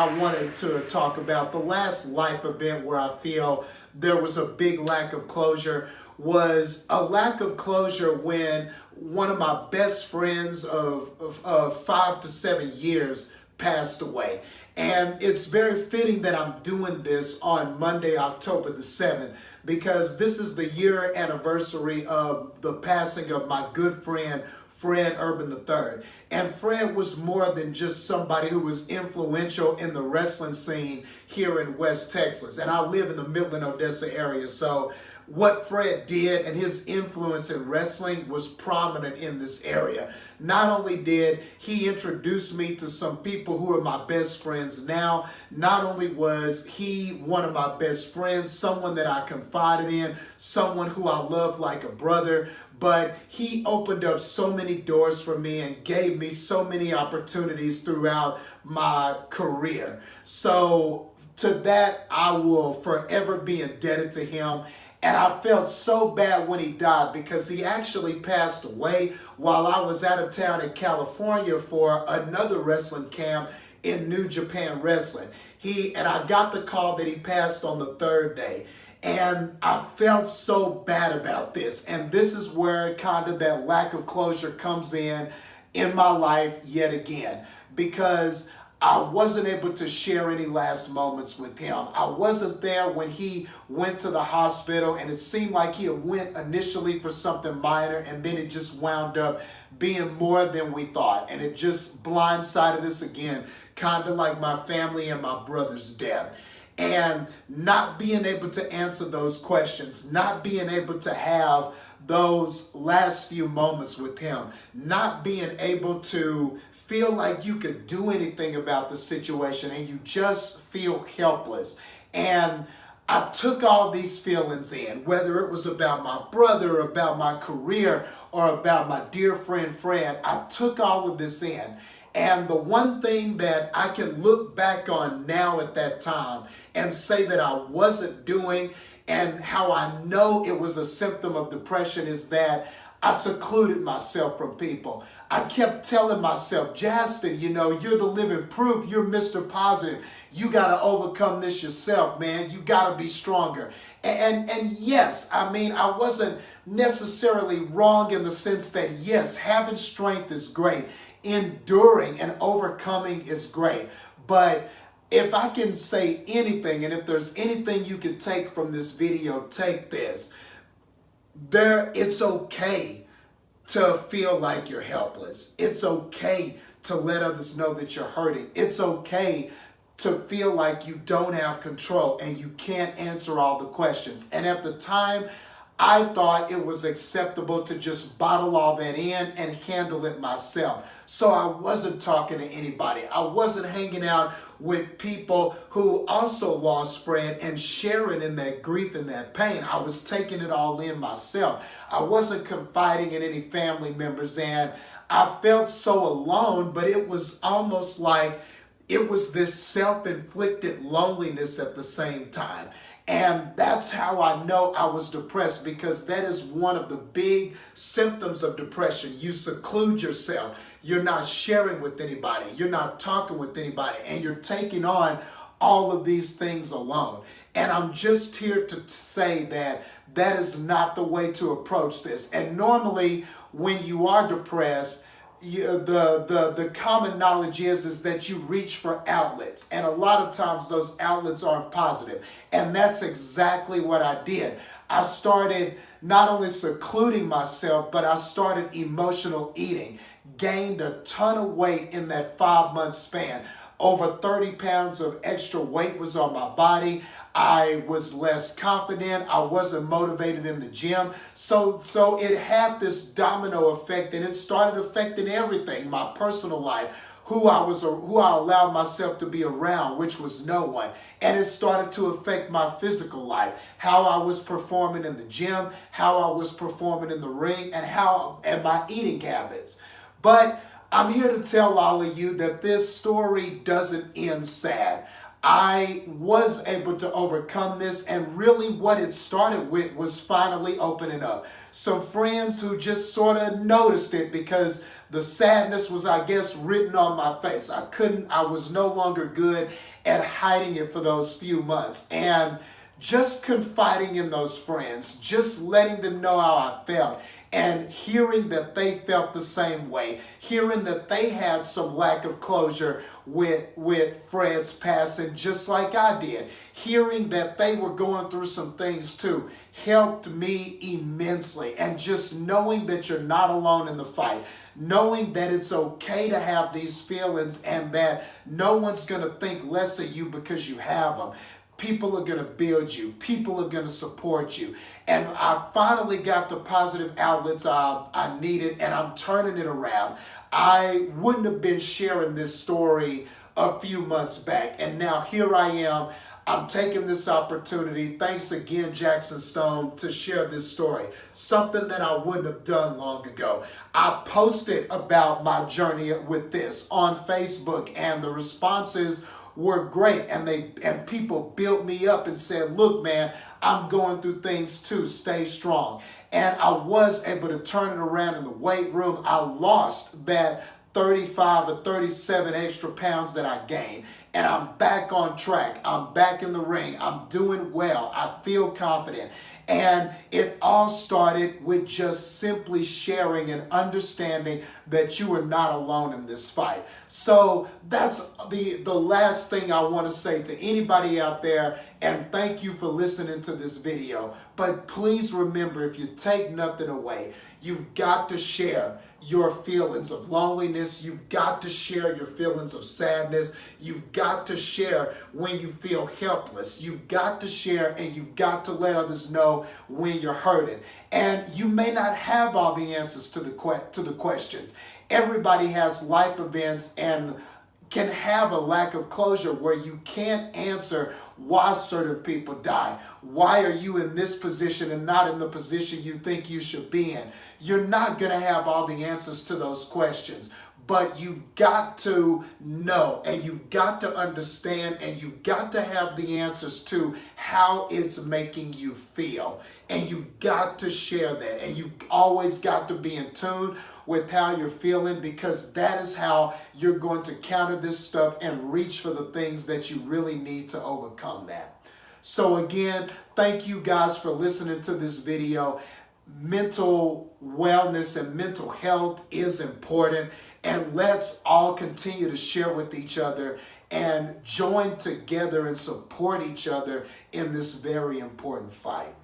I wanted to talk about. The last life event where I feel there was a big lack of closure was a lack of closure when one of my best friends of 5 to 7 years passed away. And it's very fitting that I'm doing this on Monday, October the 7th, because this is the year anniversary of the passing of my good friend, Fred Urban III. And Fred was more than just somebody who was influential in the wrestling scene here in West Texas. And I live in the Midland, Odessa area. So what Fred did and his influence in wrestling was prominent in this area. Not only did he introduce me to some people who are my best friends now, not only was he one of my best friends, someone that I confided in, someone who I love like a brother, but he opened up so many doors for me and gave me so many opportunities throughout my career. So to that, I will forever be indebted to him. And I felt so bad when he died because he actually passed away while I was out of town in California for another wrestling camp in New Japan Wrestling. And I got the call that he passed on the third day. And I felt so bad about this. And this is where kind of that lack of closure comes in my life yet again, because I wasn't able to share any last moments with him. I wasn't there when he went to the hospital, and it seemed like he went initially for something minor, and then it just wound up being more than we thought. And it just blindsided us again, kind of like my family and my brother's death. And not being able to answer those questions, not being able to have those last few moments with him, not being able to feel like you could do anything about the situation, and you just feel helpless. And I took all these feelings in, whether it was about my brother, about my career, or about my dear friend Fred. I took all of this in. And the one thing that I can look back on now at that time and say that I wasn't doing, and how I know it was a symptom of depression, is that I secluded myself from people. I kept telling myself, Justin, you're the living proof. You're Mr. Positive. You got to overcome this yourself, man. You got to be stronger. And yes, I mean, I wasn't necessarily wrong in the sense that, yes, having strength is great. Enduring and overcoming is great. But if I can say anything, and if there's anything you can take from this video, take this. It's okay to feel like you're helpless. It's okay to let others know that you're hurting. It's okay to feel like you don't have control and you can't answer all the questions. And at the time, I thought it was acceptable to just bottle all that in and handle it myself. So I wasn't talking to anybody. I wasn't hanging out with people who also lost Fred and sharing in that grief and that pain. I was taking it all in myself. I wasn't confiding in any family members, and I felt so alone, but it was almost like it was this self-inflicted loneliness at the same time. And that's how I know I was depressed, because that is one of the big symptoms of depression. You seclude yourself. You're not sharing with anybody. You're not talking with anybody. And you're taking on all of these things alone. And I'm just here to say that that is not the way to approach this. And normally when you are depressed, the common knowledge is that you reach for outlets, and a lot of times those outlets aren't positive. And that's exactly what I did. I started not only secluding myself, but I started emotional eating. Gained a ton of weight in that 5-month span. Over 30 pounds of extra weight was on my body. I was less confident. I wasn't motivated in the gym. So it had this domino effect, and it started affecting everything. My personal life, who I allowed myself to be around, which was no one. And it started to affect my physical life, how I was performing in the gym, how I was performing in the ring, and my eating habits. But I'm here to tell all of you that this story doesn't end sad. I was able to overcome this, and really what it started with was finally opening up. Some friends who just sort of noticed it, because the sadness was, I guess, written on my face. I was no longer good, and hiding it for those few months. And just confiding in those friends, just letting them know how I felt, and hearing that they felt the same way, hearing that they had some lack of closure with Fred's passing just like I did, hearing that they were going through some things too, helped me immensely. And just knowing that you're not alone in the fight, knowing that it's okay to have these feelings and that no one's going to think less of you because you have them. People are going to build you. People are going to support you. And I finally got the positive outlets I needed, and I'm turning it around. I wouldn't have been sharing this story a few months back, and now here I am. I'm taking this opportunity, thanks again, Jackson Stone, to share this story. Something that I wouldn't have done long ago. I posted about my journey with this on Facebook, and the responses were great, and people built me up and said, look, man, I'm going through things too, stay strong. And I was able to turn it around in the weight room. I lost that 35 or 37 extra pounds that I gained, and I'm back on track. I'm back in the ring. I'm doing well. I feel confident. And it all started with just simply sharing and understanding that you are not alone in this fight. So that's the last thing I want to say to anybody out there. And thank you for listening to this video. But please remember, if you take nothing away, you've got to share your feelings of loneliness. You've got to share your feelings of sadness. You've got to share when you feel helpless. You've got to share, and you've got to let others know when you're hurting. And you may not have all the answers to the questions. Everybody has life events and can have a lack of closure where you can't answer why certain people die. Why are you in this position and not in the position you think you should be in? You're not going to have all the answers to those questions, but you've got to know, and you've got to understand, and you've got to have the answers to how it's making you feel. And you've got to share that, and you've always got to be in tune with how you're feeling, because that is how you're going to counter this stuff and reach for the things that you really need to overcome that. So again, thank you guys for listening to this video. Mental wellness and mental health is important, and let's all continue to share with each other and join together and support each other in this very important fight.